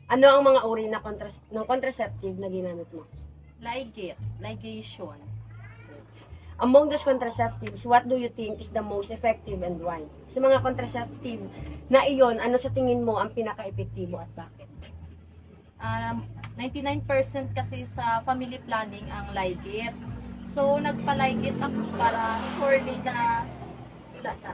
Ano ang mga uri ng contraceptive na ginamit mo? Ligation. Among those contraceptives, what do you think is the most effective and why? Sa mga contraceptive na iyon, ano sa tingin mo ang pinaka-epektibo at bakit? 99% kasi sa family planning ang ligate. So, nagpa-ligate ako para surely na wala na.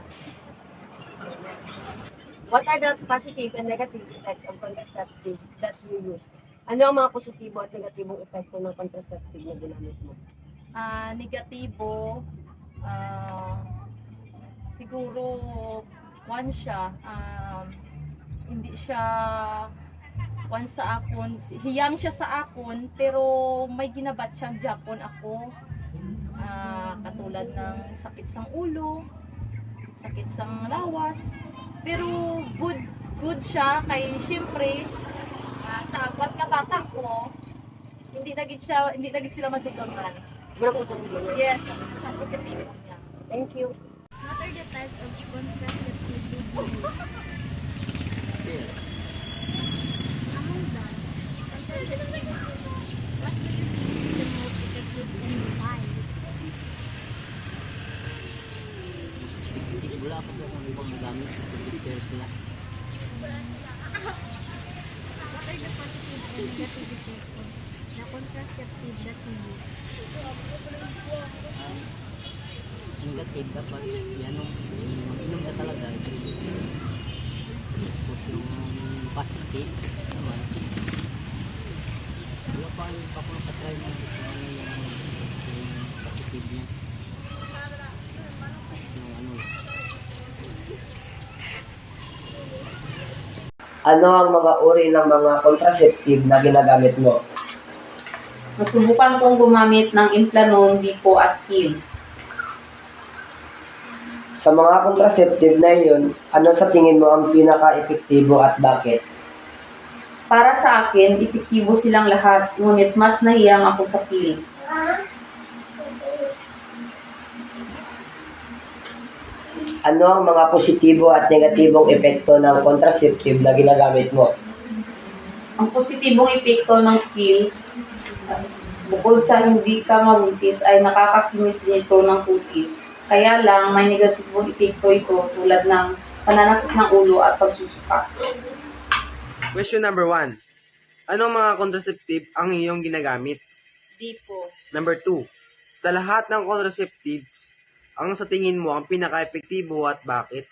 What are the positive and negative effects of contraceptive that you use? Ano ang mga positibo at negatibong epekto ng contraceptive na ginamit mo? Negatibo, siguro one siya, hindi siya one sa akon, hiyang siya sa akon, pero may ginabat siyang Japon ako. Katulad ng sakit sang ulo, sakit sang lawas, pero good siya kay syempre sa apat ka bata ko, hindi nagit sila matutulungan. Muna po sa video. Yes, siya positibo niya. Thank you. What are the types of contraceptive did you use? Among them, contraceptive, what do you think is the most effective and why? Wala pa sa kung ibang gamit. Pero sila. What are the positive and negative effects of the contraceptive that you use? Negative dapat yan inom na talaga. Tapos yung positive naman. Wala pa yung papakatry na yung positive niya. Yung ano. Ano ang mga uri ng mga contraceptive na ginagamit mo? Nasubukan kong gumamit ng Implanon, Dipo at pills. Sa mga contraceptive na iyon, ano sa tingin mo ang pinaka-epektibo at bakit? Para sa akin, epektibo silang lahat, ngunit mas nahiyang ako sa pills. Ano ang mga positibo at negatibong epekto ng contraceptive na ginagamit mo? Ang positibong epekto ng pills, bukod sa hindi ka mabuntis, ay nakakakinis nito ng kutis. Kaya lang, may negatibong epekto ito tulad ng pananakit ng ulo at pagsusuka. Question number 1. Anong mga contraceptive ang iyong ginagamit? Dipo. Number 2. Sa lahat ng contraceptives, ang sa tingin mo ang pinaka-epektibo at bakit?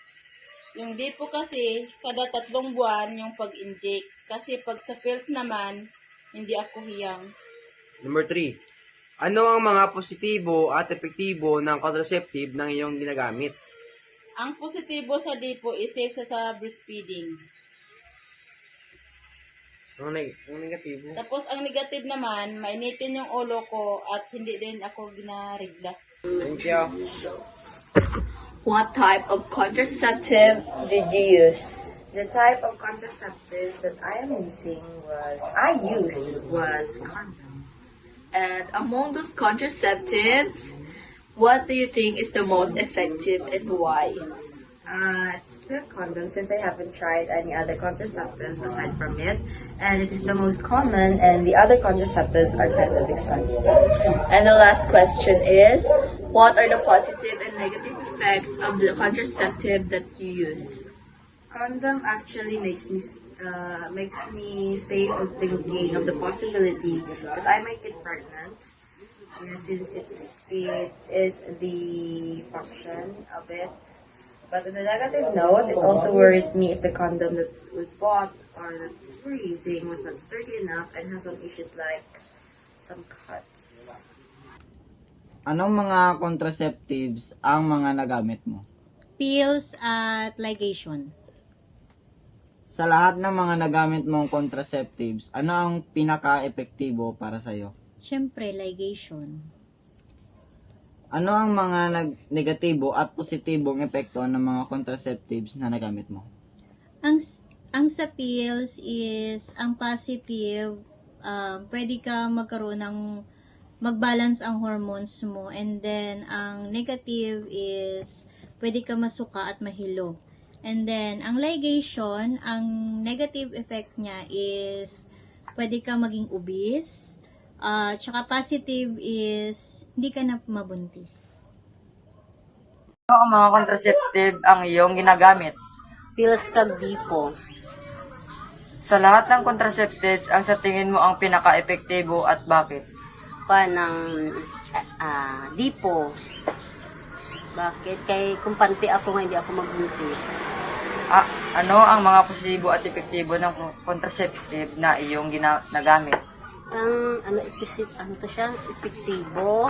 Yung Dipo kasi, kada 3 buwan yung pag-inject. Kasi pag sa pills naman, hindi ako hiyang. Number 3. Ano ang mga positibo at epektibo ng contraceptive ng iyong ginagamit? Ang positibo sa Dipo is safe sa breastfeeding. Ang negatibo? Tapos ang negative naman, mainitin yung ulo ko at hindi din ako ginarigla. Thank you. What type of contraceptive did you use? The type of contraceptives that I used was condom. And among those contraceptives, what do you think is the most effective and why? It's still condom since I haven't tried any other contraceptives aside from it. And it is the most common and the other contraceptives are kind of expensive. And the last question is, what are the positive and negative effects of the contraceptive that you use? Condom actually makes me safe of thinking of the possibility that I might get pregnant. Since it is the function of it. But on a negative note, it also worries me if the condom that was bought or that we're using was not sturdy enough and has some issues like some cuts. Anong mga contraceptives ang mga nagamit mo? Pills at ligation. Sa lahat ng mga nagamit mong contraceptives, ano ang pinaka-epektibo para sa'yo? Siyempre, ligation. Ano ang mga negatibo at positibong epekto ng mga contraceptives na nagamit mo? Ang sa pills is, ang positive, pwede ka magkaroon ng mag-balance ang hormones mo. And then, ang negative is, pwede ka masuka at mahilo. And then, ang ligation, ang negative effect niya is pwede ka maging obese. Tsaka positive is hindi ka na mabuntis. Ano ang mga contraceptive ang iyong ginagamit? Pills kag dipo. Sa lahat ng contraceptives, ang sa tingin mo ang pinaka-epektibo at bakit? Ng dipo. Bakit? Kay kumpante ako nga, hindi ako magbuntis. Ano ang mga positibo at epektibo ng contraceptive na iyong ginagamit? Epektibo.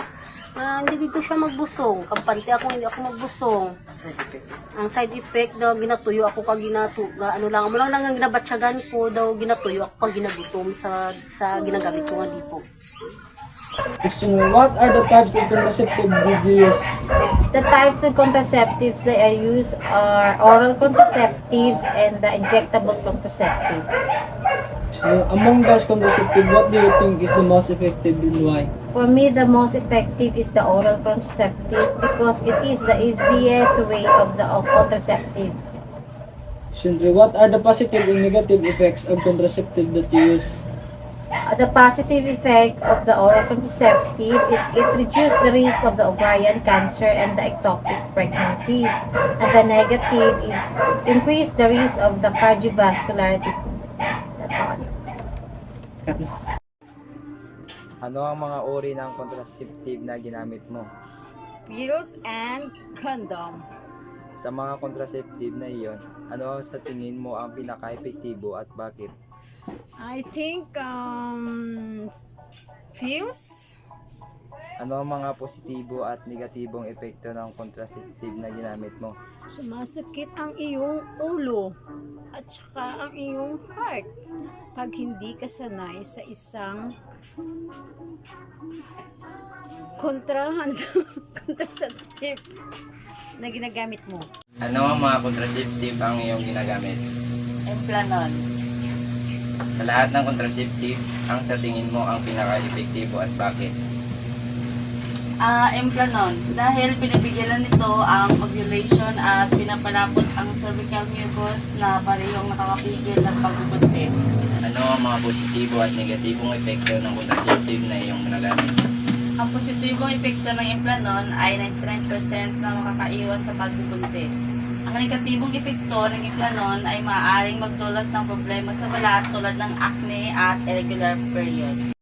Hindi ko siya magbusong. Kampante ako, hindi ako magbusong. Side effect. Ang side effect daw, ginatuyo ako kag mo lang ang ginabatsyagan ko daw, ginatuyo ako pag ginagutom sa ginagamit ko nga dipo. Question: what are the types of contraceptive did you use? The types of contraceptives that I use are oral contraceptives and the injectable contraceptives. So, among those contraceptive, what do you think is the most effective and why? For me, the most effective is the oral contraceptive because it is the easiest way of the contraceptives. Shindri, what are the positive and negative effects of contraceptive that you use? The positive effect of the oral contraceptives, it reduces the risk of the ovarian cancer and the ectopic pregnancies. And the negative is increase the risk of the cardiovascular disease. That's all. Ano ang mga uri ng contraceptive na ginamit mo? Pills and condom. Sa mga contraceptive na iyon, ano sa tingin mo ang pinaka-epektibo at bakit? I think pills. Ano ang mga positibo at negatibong epekto ng contraceptive na ginamit mo? Sumasakit ang iyong ulo at saka ang iyong heart pag hindi ka sanay sa isang contraceptive na ginagamit mo. Ano ang mga contraceptive ang iyong ginagamit? Implanon. Sa lahat ng contraceptives, ang sa tingin mo ang pinaka-epektibo at bakit? Implanon. Dahil pinibigyan nito ang ovulation at pinapalapot ang cervical mucus na parehong nakakapigil ng pagbubuntis. Ano ang mga positibo at negatibong epekto ng contraceptive na iyong ginagamit? Ang positibong epekto ng implanon ay 99% na makakaiwas sa pagbubuntis. Ang negatibong epekto ng implanon ay maaaring magdulot ng problema sa balat tulad ng acne at irregular period.